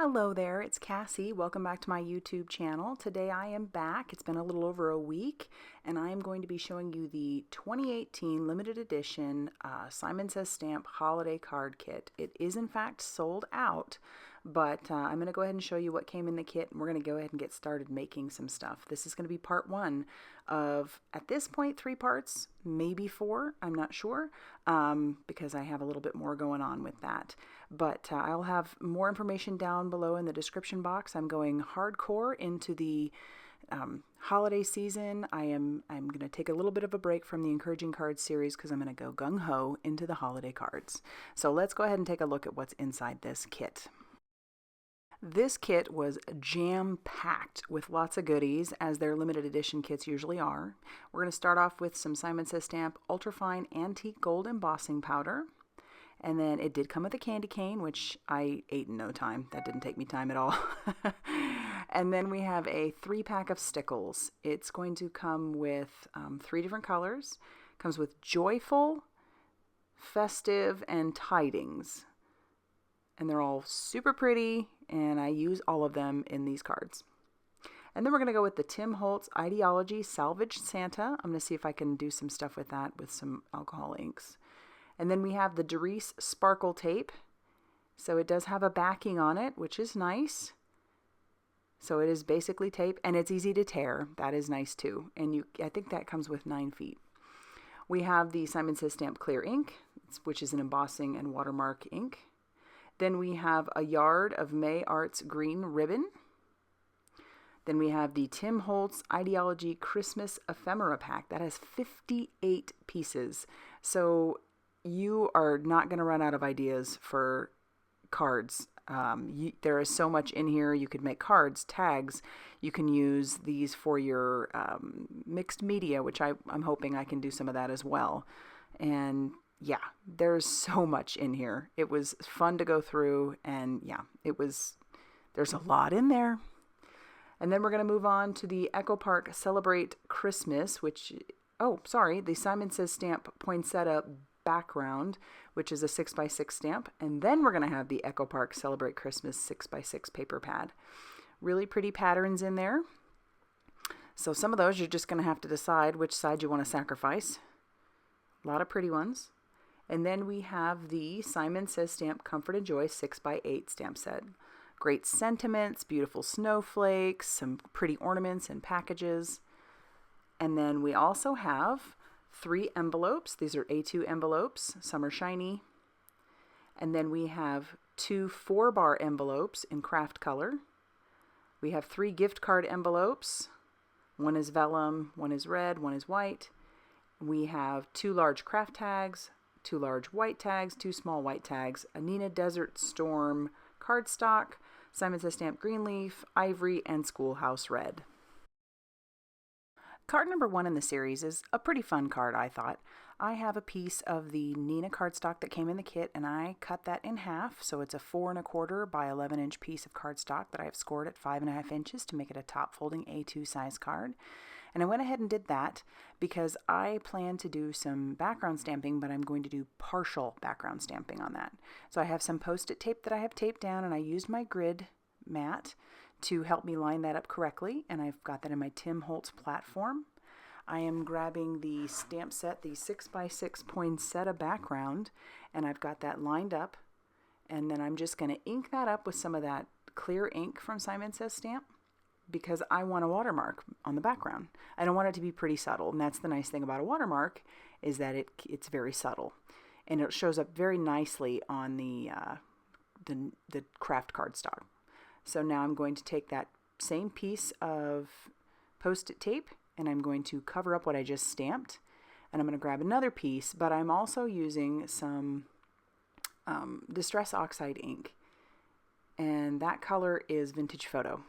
Hello there, it's Cassie. Welcome back to my YouTube channel. Today I am back. It's been a little over a week, and I am going to be showing you the 2018 limited edition Simon Says Stamp holiday card kit. It is in fact sold out, but I'm going to go ahead and show you what came in the kit, and we're going to go ahead and get started making some stuff. This is going to be part one of, at this point, 3 parts, maybe 4, I'm not sure, because I have a little bit more going on with that. But I'll have more information down below in the description box. I'm going hardcore into the holiday season. I'm going to take a little bit of a break from the Encouraging Cards series because I'm going to go gung-ho into the holiday cards. So let's go ahead and take a look at what's inside this kit. This kit was jam-packed with lots of goodies, as their limited edition kits usually are. We're going to start off with some Simon Says Stamp Ultrafine Antique Gold Embossing Powder. And then it did come with a candy cane, which I ate in no time. That didn't take me time at all. And then we have a 3-pack of stickles. It's going to come with 3 different colors. It comes with Joyful, Festive, and Tidings. And they're all super pretty, and I use all of them in these cards. And then we're going to go with the Tim Holtz Ideology Salvaged Santa. I'm going to see if I can do some stuff with that with some alcohol inks. And then we have the Doris Sparkle Tape. So it does have a backing on it, which is nice. So it is basically tape, and it's easy to tear. That is nice too. And I think that comes with 9 feet. We have the Simon Says Stamp Clear Ink, which is an embossing and watermark ink. Then we have a yard of May Arts Green Ribbon. Then we have the Tim Holtz Ideology Christmas Ephemera Pack. That has 58 pieces. So you are not going to run out of ideas for cards. There is so much in here. You could make cards, tags. You can use these for your mixed media, which I'm hoping I can do some of that as well. And yeah, there's so much in here. It was fun to go through, and yeah, there's a lot in there. And then we're going to move on to the Echo Park Celebrate Christmas, the Simon Says Stamp Poinsettia background, which is a 6x6 stamp. And then we're going to have the Echo Park Celebrate Christmas 6x6 paper pad. Really pretty patterns in there. So some of those you're just going to have to decide which side you want to sacrifice. A lot of pretty ones. And then we have the Simon Says Stamp Comfort and Joy 6x8 stamp set. Great sentiments, beautiful snowflakes, some pretty ornaments and packages. And then we also have 3 envelopes. These are A2 envelopes. Some are shiny. And then we have 2 4-bar envelopes in craft color. We have 3 gift card envelopes. One is vellum, one is red, one is white. We have 2 large craft tags, 2 large white tags, 2 small white tags, a Nina Desert Storm cardstock, Simon Says Stamp Greenleaf, Ivory, and Schoolhouse Red. Card number 1 in the series is a pretty fun card, I thought. I have a piece of the Nina cardstock that came in the kit, and I cut that in half, so it's a 4 1/4 by 11 inch piece of cardstock that I have scored at 5 1/2 inches to make it a top folding A2 size card. And I went ahead and did that because I plan to do some background stamping, but I'm going to do partial background stamping on that. So I have some Post-it tape that I have taped down, and I used my grid mat to help me line that up correctly, and I've got that in my Tim Holtz platform. I am grabbing the stamp set, the 6x6 poinsettia background, and I've got that lined up, and then I'm just going to ink that up with some of that clear ink from Simon Says Stamp, because I want a watermark on the background. I don't want it to be pretty subtle, and that's the nice thing about a watermark, is that it's very subtle, and it shows up very nicely on the craft cardstock. So now I'm going to take that same piece of Post-it tape, and I'm going to cover up what I just stamped, and I'm going to grab another piece, but I'm also using some Distress Oxide ink, and that color is Vintage Photo.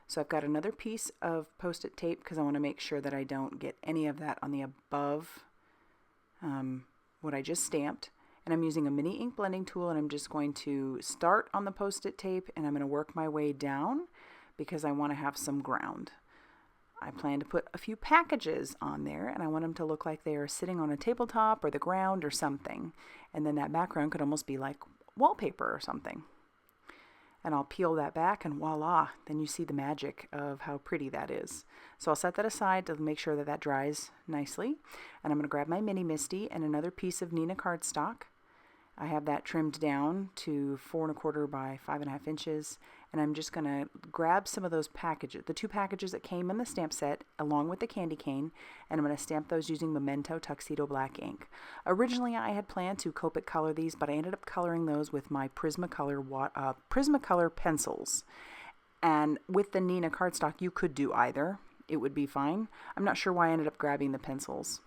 So I've got another piece of Post-it tape because I want to make sure that I don't get any of that on the above what I just stamped. And I'm using a mini ink blending tool, and I'm just going to start on the Post-it tape, and I'm going to work my way down because I want to have some ground. I plan to put a few packages on there, and I want them to look like they are sitting on a tabletop or the ground or something. And then that background could almost be like wallpaper or something. and I'll peel that back, and voila, then you see the magic of how pretty that is. So I'll set that aside to make sure that that dries nicely, and I'm going to grab my Mini Misty and another piece of Neenah cardstock. I have that trimmed down to 4¼ by 5½ inches, and I'm just going to grab some of those packages, the 2 packages that came in the stamp set along with the candy cane, and I'm going to stamp those using Memento Tuxedo Black ink. Originally I had planned to Copic color these, but I ended up coloring those with my Prismacolor pencils. And with the Neenah cardstock you could do either. It would be fine. I'm not sure why I ended up grabbing the pencils.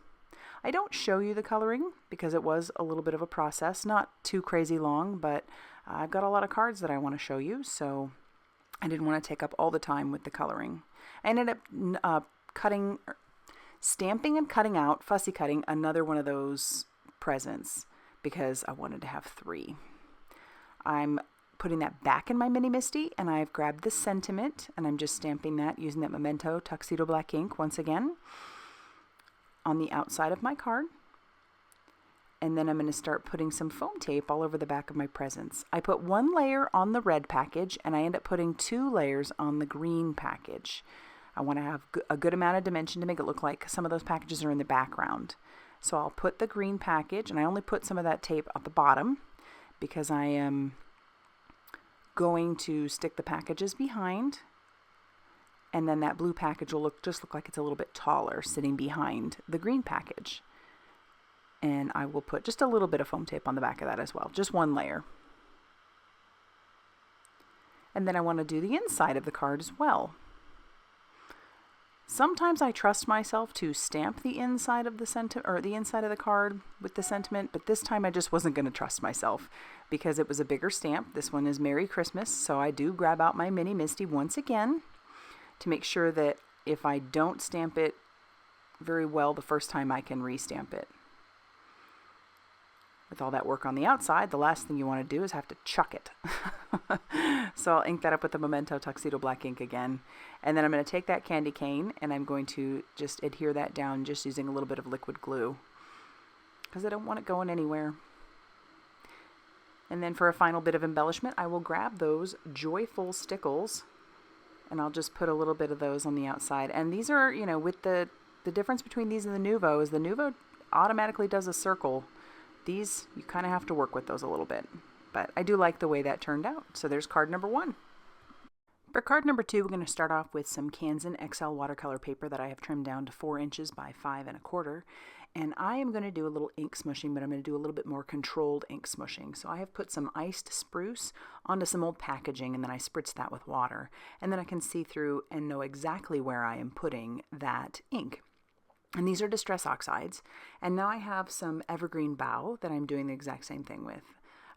I don't show you the coloring because it was a little bit of a process, not too crazy long, but I've got a lot of cards that I want to show you, so I didn't want to take up all the time with the coloring. I ended up stamping and cutting out, fussy cutting, another one of those presents because I wanted to have 3. I'm putting that back in my Mini Misty, and I've grabbed the sentiment, and I'm just stamping that using that Memento Tuxedo Black ink once again on the outside of my card. And then I'm going to start putting some foam tape all over the back of my presents. I put 1 layer on the red package, and I end up putting 2 layers on the green package. I want to have a good amount of dimension to make it look like some of those packages are in the background. So I'll put the green package, and I only put some of that tape at the bottom because I am going to stick the packages behind, and then that blue package will just look like it's a little bit taller sitting behind the green package. And I will put just a little bit of foam tape on the back of that as well, just 1 layer. And then I want to do the inside of the card as well. Sometimes I trust myself to stamp the inside of the inside of the card with the sentiment, but this time I just wasn't going to trust myself because it was a bigger stamp. This one is Merry Christmas, so I do grab out my Mini Misty once again to make sure that if I don't stamp it very well the first time, I can re-stamp it. With all that work on the outside, the last thing you want to do is have to chuck it. So I'll ink that up with the Memento Tuxedo Black ink again. And then I'm going to take that candy cane and I'm going to just adhere that down just using a little bit of liquid glue because I don't want it going anywhere. And then for a final bit of embellishment, I will grab those Joyful Stickles and I'll just put a little bit of those on the outside. And these are, you know, with the difference between these and the Nuvo is the Nuvo automatically does a circle. These, you kind of have to work with those a little bit. But I do like the way that turned out. So there's card number 1. For card number 2, we're going to start off with some Kanzen XL watercolor paper that I have trimmed down to 4 inches by 5¼ and I am going to do a little ink smushing, but I'm going to do a little bit more controlled ink smushing. So I have put some iced spruce onto some old packaging, and then I spritz that with water, and then I can see through and know exactly where I am putting that ink. And these are Distress Oxides, and now I have some Evergreen Bough that I'm doing the exact same thing with.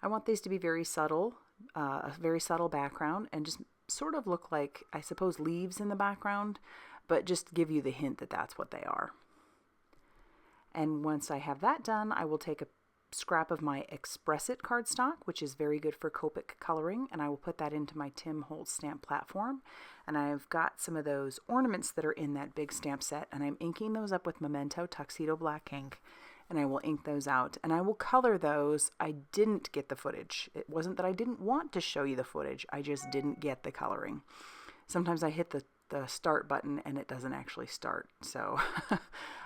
I want these to be very subtle, a very subtle background, and just sort of look like, I suppose, leaves in the background, but just give you the hint that that's what they are. And once I have that done, I will take a scrap of my Express It cardstock, which is very good for Copic coloring, and I will put that into my Tim Holtz stamp platform. And I've got some of those ornaments that are in that big stamp set, and I'm inking those up with Memento Tuxedo Black ink, and I will ink those out. And I will color those. I didn't get the footage. It wasn't that I didn't want to show you the footage, I just didn't get the coloring. Sometimes I hit the start button and it doesn't actually start. So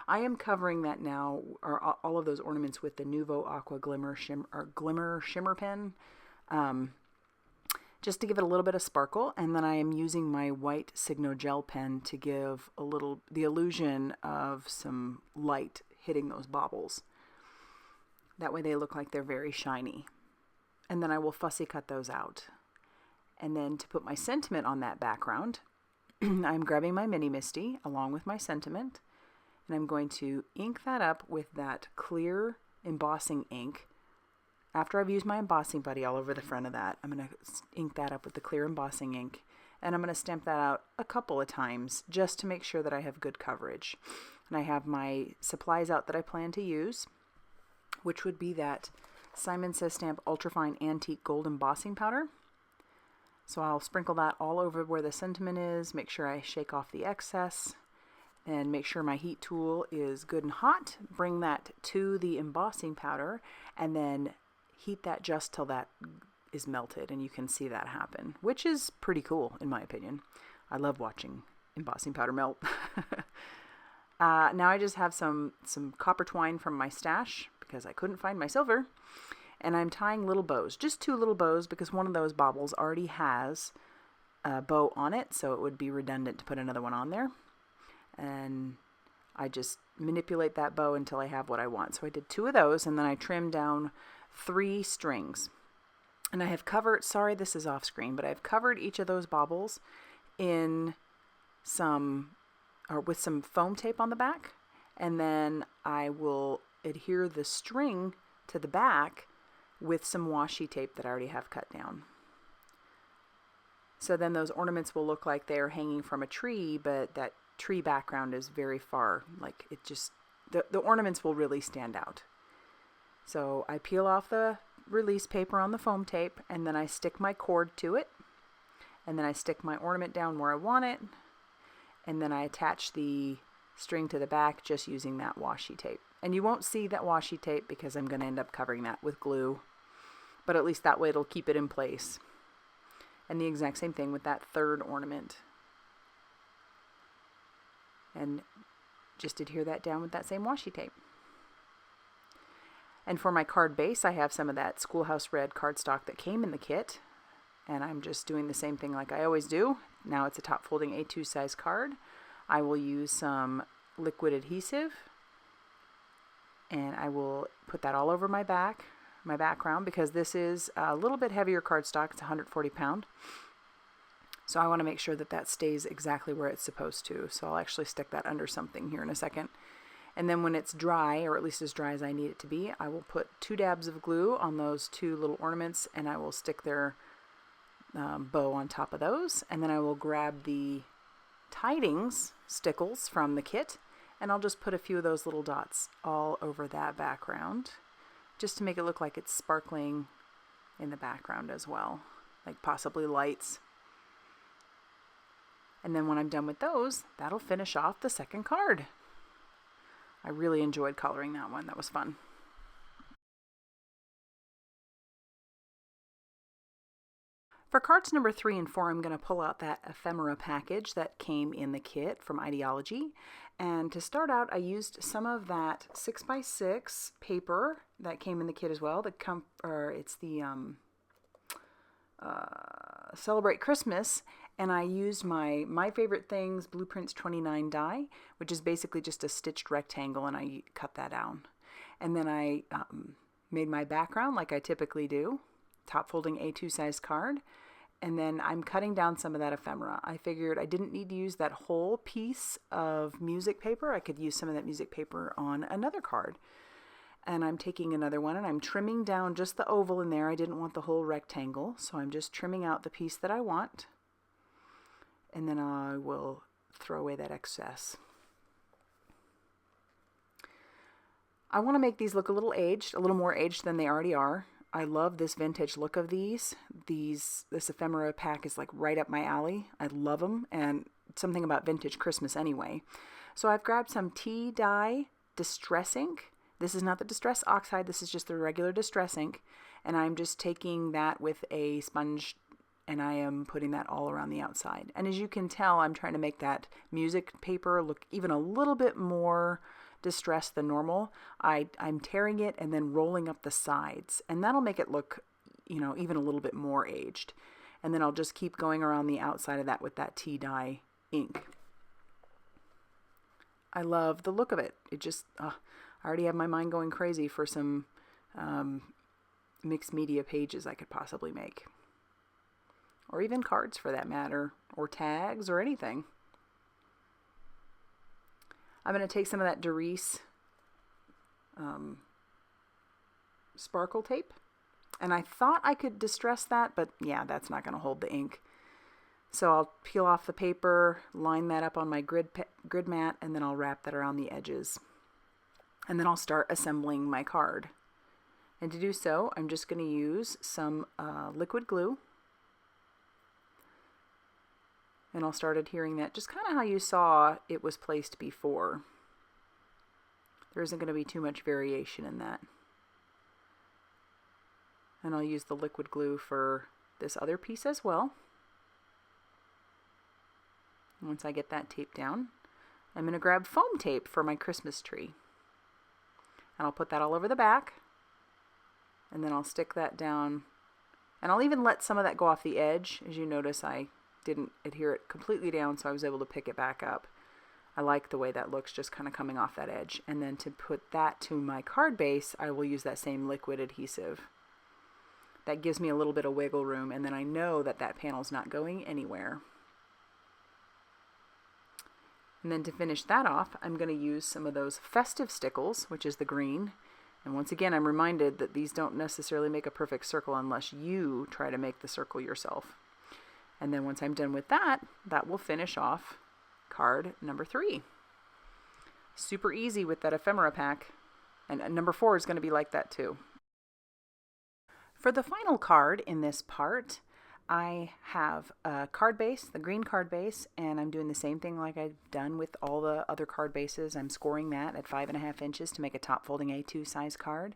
I am covering that now, or all of those ornaments, with the Nuvo Aqua Glimmer Shimmer pen, just to give it a little bit of sparkle. And then I am using my white Signo gel pen to give the illusion of some light hitting those baubles. That way they look like they're very shiny. And then I will fussy cut those out. And then to put my sentiment on that background, I'm grabbing my Mini Misty along with my sentiment, and I'm going to ink that up with that clear embossing ink. After I've used my embossing buddy all over the front of that, I'm going to ink that up with the clear embossing ink, and I'm going to stamp that out a couple of times just to make sure that I have good coverage. And I have my supplies out that I plan to use, which would be that Simon Says Stamp Ultrafine Antique Gold Embossing Powder. So I'll sprinkle that all over where the sentiment is, make sure I shake off the excess, and make sure my heat tool is good and hot. Bring that to the embossing powder, and then heat that just till that is melted, and you can see that happen, which is pretty cool in my opinion. I love watching embossing powder melt. Now I just have some copper twine from my stash because I couldn't find my silver, and I'm tying little bows, just 2 little bows, because one of those baubles already has a bow on it, so it would be redundant to put another one on there. And I just manipulate that bow until I have what I want. So I did 2 of those, and then I trimmed down 3 strings. And I have covered, sorry this is off screen, but I've covered each of those baubles in with some foam tape on the back, and then I will adhere the string to the back with some washi tape that I already have cut down. So then those ornaments will look like they're hanging from a tree, but that tree background is very far. Like it just, the ornaments will really stand out. So I peel off the release paper on the foam tape, and then I stick my cord to it, and then I stick my ornament down where I want it, and then I attach the string to the back just using that washi tape. And you won't see that washi tape because I'm going to end up covering that with glue, but at least that way it'll keep it in place. And the exact same thing with that 3rd ornament. And just adhere that down with that same washi tape. And for my card base, I have some of that Schoolhouse Red cardstock that came in the kit. And I'm just doing the same thing like I always do. Now it's a top folding A2 size card. I will use some liquid adhesive, and I will put that all over my background, because this is a little bit heavier cardstock. It's 140 pound. So I want to make sure that that stays exactly where it's supposed to. So I'll actually stick that under something here in a second. And then when it's dry, or at least as dry as I need it to be, I will put 2 dabs of glue on those 2 little ornaments, and I will stick their bow on top of those. And then I will grab the tidings stickles from the kit, and I'll just put a few of those little dots all over that background, just to make it look like it's sparkling in the background as well, like possibly lights. And then when I'm done with those, that'll finish off the 2nd card. I really enjoyed coloring that one. That was fun. For cards number 3 and 4, I'm going to pull out that ephemera package that came in the kit from Ideology. And to start out, I used some of that 6x6 paper that came in the kit as well. It's the Celebrate Christmas. And I used my Favorite Things Blueprints 29 die, which is basically just a stitched rectangle, and I cut that down. And then I made my background like I typically do, top folding A2 size card. And then I'm cutting down some of that ephemera. I figured I didn't need to use that whole piece of music paper. I could use some of that music paper on another card. And I'm taking another one and I'm trimming down just the oval in there. I didn't want the whole rectangle, so I'm just trimming out the piece that I want. And then I will throw away that excess. I want to make these look a little aged, a little more aged than they already are. I love this vintage look of these. This ephemera pack is like right up my alley. I love them, and something about vintage Christmas anyway. So I've grabbed some tea dye distress ink. This is not the Distress Oxide, this is just the regular distress ink. And I'm just taking that with a sponge, and I am putting that all around the outside. And as you can tell, I'm trying to make that music paper look even a little bit more distressed than normal. I'm tearing it and then rolling up the sides, and that'll make it look, even a little bit more aged. And then I'll just keep going around the outside of that with that tea dye ink. I love the look of it. It just, I already have my mind going crazy for some mixed media pages I could possibly make. Or even cards for that matter, or tags or anything. I'm going to take some of that Doris sparkle tape, and I thought I could distress that, but yeah, that's not going to hold the ink. So I'll peel off the paper, line that up on my grid mat, and then I'll wrap that around the edges. And then I'll start assembling my card. And to do so, I'm just going to use some liquid glue. And I'll start adhering that just kind of how you saw it was placed before. There isn't going to be too much variation in that. And I'll use the liquid glue for this other piece as well. Once I get that tape down, I'm going to grab foam tape for my Christmas tree. And I'll put that all over the back. And then I'll stick that down. And I'll even let some of that go off the edge. As you notice, I didn't adhere it completely down, so I was able to pick it back up. I like the way that looks, just kind of coming off that edge. And then to put that to my card base, I will use that same liquid adhesive. That gives me a little bit of wiggle room, and then I know that that panel's not going anywhere. And then to finish that off, I'm going to use some of those festive stickles, which is the green. And once again, I'm reminded that these don't necessarily make a perfect circle unless you try to make the circle yourself. And then once I'm done with that, that will finish off card number 3. Super easy with that ephemera pack. And number 4 is going to be like that too. For the final card in this part, I have a card base, the green card base, and I'm doing the same thing like I've done with all the other card bases. I'm scoring that at 5.5 inches to make a top folding A2 size card.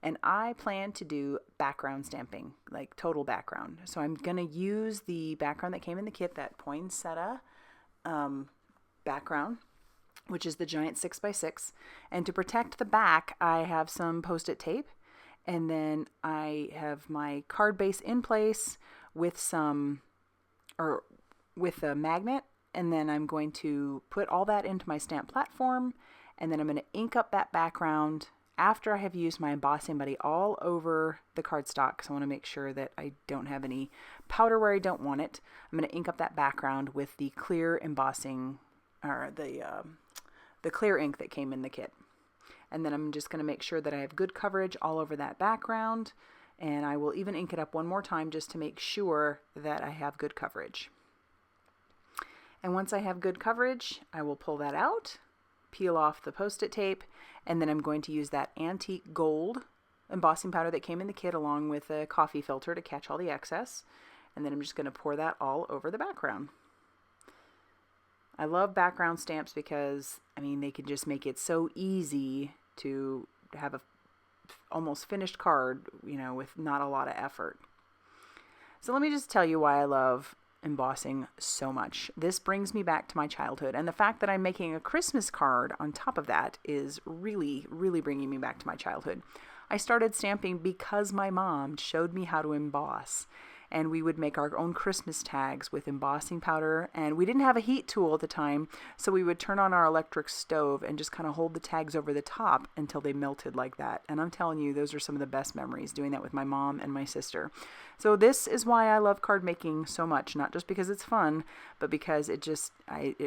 And I plan to do background stamping, like total background. So I'm going to use the background that came in the kit, that poinsettia background, which is the giant 6x6. And to protect the back, I have some Post-it tape. And then I have my card base in place with with a magnet, and then I'm going to put all that into my stamp platform, and then I'm going to ink up that background after I have used my embossing buddy all over the cardstock, because I want to make sure that I don't have any powder where I don't want it. I'm going to ink up that background with the clear embossing, or the clear ink that came in the kit. And then I'm just going to make sure that I have good coverage all over that background. And I will even ink it up one more time just to make sure that I have good coverage. And once I have good coverage, I will pull that out, peel off the Post-it tape, and then I'm going to use that antique gold embossing powder that came in the kit along with a coffee filter to catch all the excess. And then I'm just going to pour that all over the background. I love background stamps because, I mean, they can just make it so easy to have a almost finished card, you know, with not a lot of effort. So let me just tell you why I love embossing so much. This brings me back to my childhood, and the fact that I'm making a Christmas card on top of that is really, really bringing me back to my childhood. I started stamping because my mom showed me how to emboss. And we would make our own Christmas tags with embossing powder. And we didn't have a heat tool at the time, so we would turn on our electric stove and just kind of hold the tags over the top until they melted like that. And I'm telling you, those are some of the best memories, doing that with my mom and my sister. So this is why I love card making so much, not just because it's fun, but because it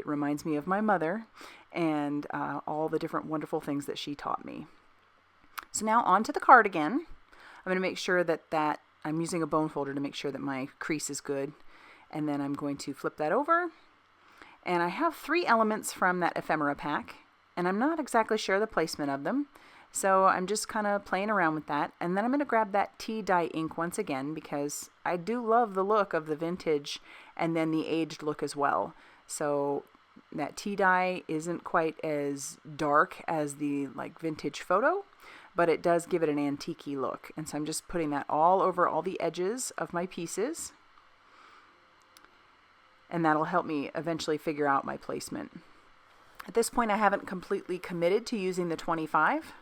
reminds me of my mother and all the different wonderful things that she taught me. So now on to the card again. I'm going to make sure that I'm using a bone folder to make sure that my crease is good. And then I'm going to flip that over. And I have 3 elements from that ephemera pack. And I'm not exactly sure the placement of them. So I'm just kind of playing around with that. And then I'm going to grab that tea dye ink once again, because I do love the look of the vintage and then the aged look as well. So that tea dye isn't quite as dark as the vintage photo, but it does give it an antique-y look. And so I'm just putting that all over all the edges of my pieces. And that'll help me eventually figure out my placement. At this point, I haven't completely committed to using the 25.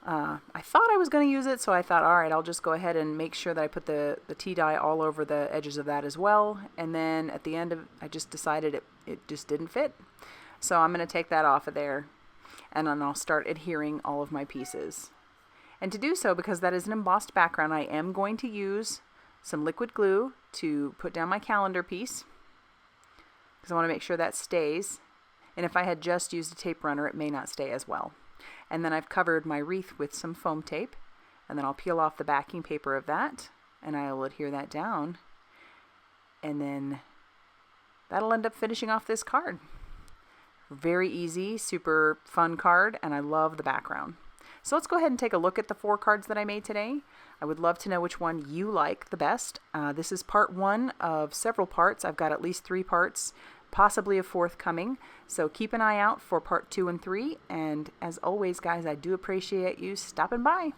I thought I was going to use it, so I thought, all right, I'll just go ahead and make sure that I put the tea dye all over the edges of that as well. And then at the end I just decided it just didn't fit. So I'm going to take that off of there. And then I'll start adhering all of my pieces. And to do so, because that is an embossed background, I am going to use some liquid glue to put down my calendar piece, because I want to make sure that stays. And if I had just used a tape runner, it may not stay as well. And then I've covered my wreath with some foam tape, and then I'll peel off the backing paper of that, and I will adhere that down. And then that'll end up finishing off this card. Very easy, super fun card, and I love the background. So let's go ahead and take a look at the 4 cards that I made today. I would love to know which one you like the best. This is part 1 of several parts. I've got at least 3 parts, possibly a 4th coming. So keep an eye out for part 2 and 3. And as always, guys, I do appreciate you stopping by.